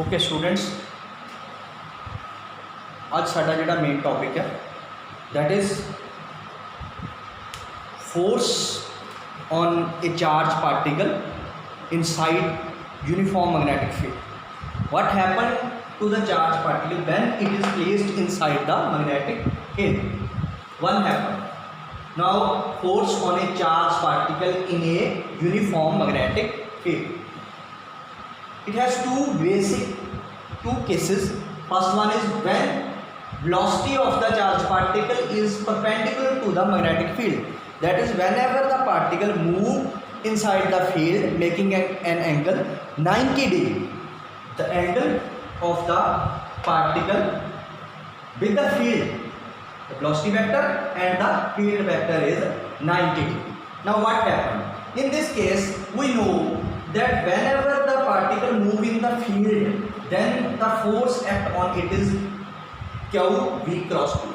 Okay students, आज साडा जिहड़ा मेन टॉपिक है that is force on A charge particle inside uniform magnetic field. What happened to the charge particle when it is placed inside the magnetic field? One happened. Now force on a charged particle in a uniform magnetic field. It has two cases. First one is when velocity of the charged particle is perpendicular to the magnetic field. That is, whenever the particle move inside the field making an angle 90 degree, the angle of the particle with the field, the velocity vector and the field vector is 90 degree. Now what happened? In this case, we know that whenever the particle move in the field, then the force act on it is q v cross 2.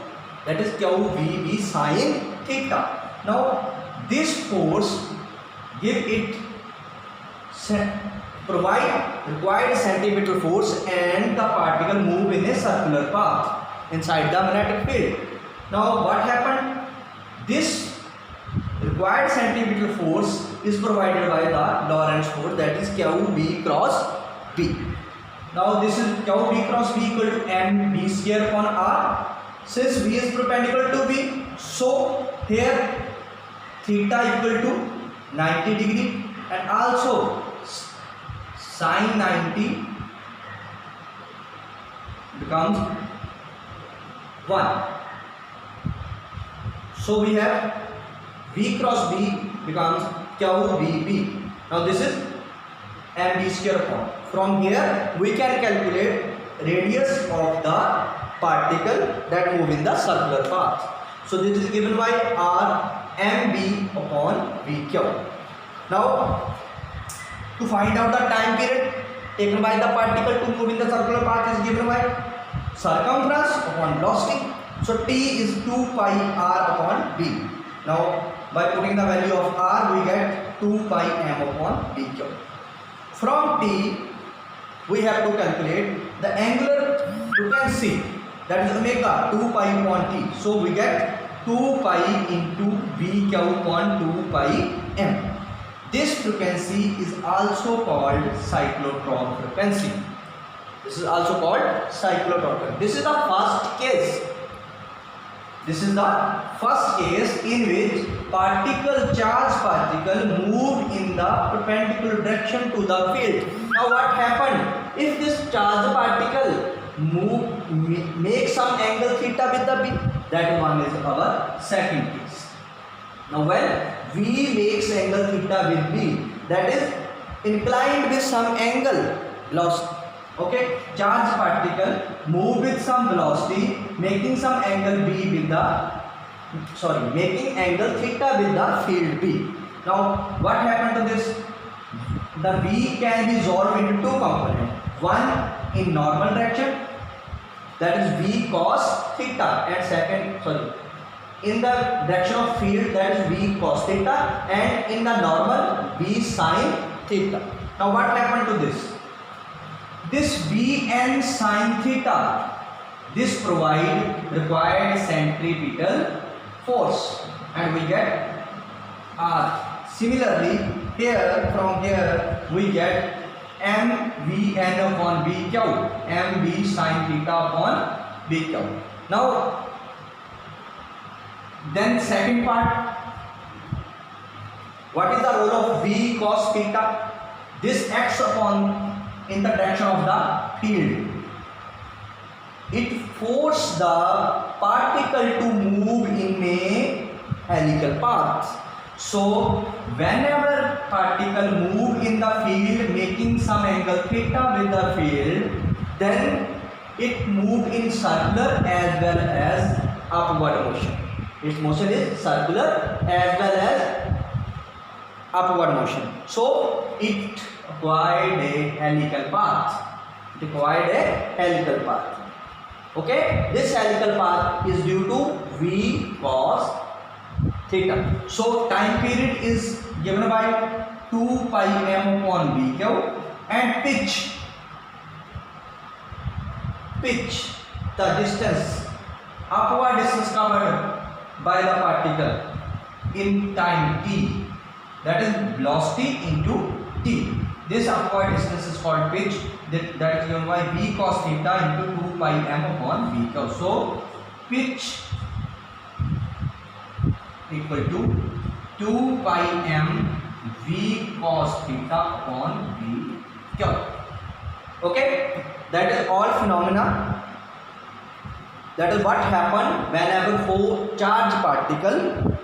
That is q v sin theta. Now this force provide required centripetal force and the particle move in a circular path inside the magnetic field. Now what happened? This required centripetal force is provided by the Lorentz force, that is q v cross b. Now this is q v cross b equal to m b square upon r. Since v is perpendicular to b, so here theta equal to 90 degree and also sin 90 becomes 1. So we have v cross b becomes q v b. Now this is m b square upon. From here we can calculate radius of the particle that move in the circular path. So this is given by r m b upon v q. Now to find out the time period taken by the particle to move in the circular path is given by circumference upon velocity. So t is 2 pi r upon b. Now by putting the value of r we get 2 pi m upon b q. From t we have to calculate the angular frequency, that is omega 2 pi upon t. So we get 2 pi into v q upon 2 pi m. This frequency is also called cyclotron frequency. This is also called cyclotron. This is the first case. This is the first case in which charged particle moved in the perpendicular direction to the field. Now what happened? If this charged particle make some angle theta with the b, that one is our second case. Now when v makes angle theta with b, that is inclined with some angle velocity. Okay, charged particle move with some velocity making some angle b with the making angle theta with the field b. Now what happened to this? The b can be resolved into two components. One in normal direction, that is v cos theta, and in the direction of field, that is v cos theta, and in the normal v sin theta. Now what happened to this? This v and sin theta, this provide required centripetal force and we get r. Similarly here, from here we get m v n upon b q, m v sin theta upon b q. Now then second part, what is the role of v cos theta? This acts upon in the direction of the field. It forces the particle to move in a helical path. So whenever particle move in the field making some angle theta with the field, then it move in circular as well as upward motion. Its motion is circular as well as upward motion. So it acquired a helical path. Okay, this helical path is due to v cos theta. So time period is given by 2 pi m upon b q and pitch pitch, the distance, upward distance covered by the particle in time t, that is velocity into t. This upward distance is called pitch, that is given by v cos theta into 2 pi m upon v curve. So pitch equal to 2 pi m v cos theta upon v curve. Okay, that is all phenomena. That is what happened whenever four charged particle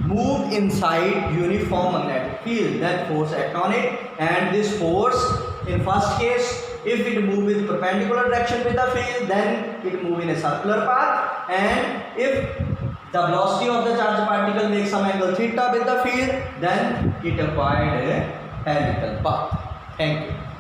move inside uniform magnetic field, then force act on it, and this force, in first case, if it move with perpendicular direction with the field, then it move in a circular path, and if the velocity of the charged particle makes some angle theta with the field, then it acquired a helical path. Thank you.